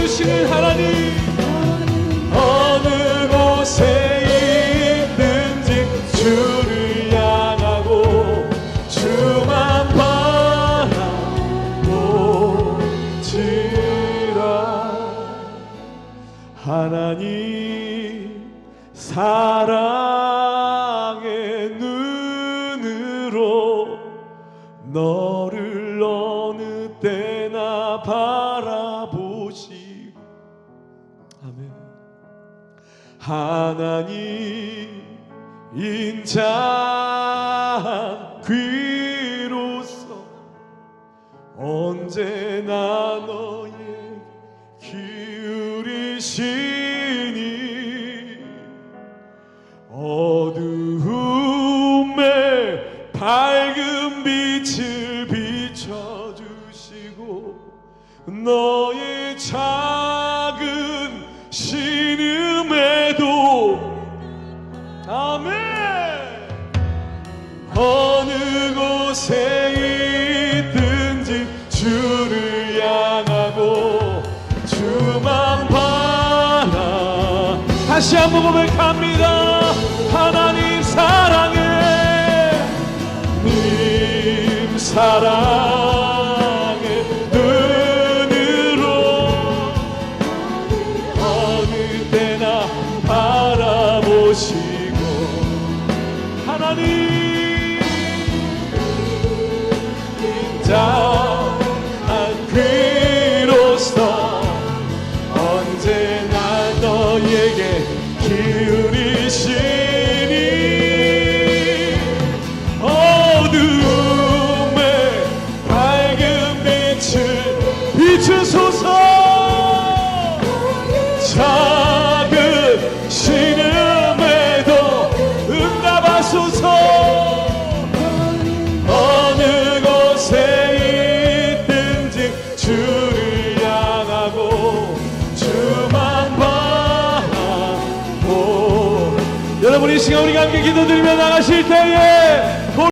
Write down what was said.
주시는 하나님, 어느 곳에 있든지 주를 향하고 주만 바라보지라. 하나님 사랑의 눈으로 너를 어느 때나 바라보시고, 아멘. 하나님 인자한 귀로서 언제나 너에게 기울이시니 어두움에 밝은 빛을 비춰주시고 너의 작은 신음에도, 아멘, 어느 곳에 있든지 주를 향하고 주만 바라. 다시 한번 고백합니다. 하나님 사랑해, 님 사랑의 눈으로 어느 때나 바라보시고, 하나님 인자한 귀로서 언제나 너에게 기울이시니 어둠에 밝은 빛을 비추소서. 작은 신음에도 응답하소서. 어느 곳에 있든지 주를 향하고 주만 바라보. 여러분 이 시간 우리가 함께 기도드리며 나가실 때에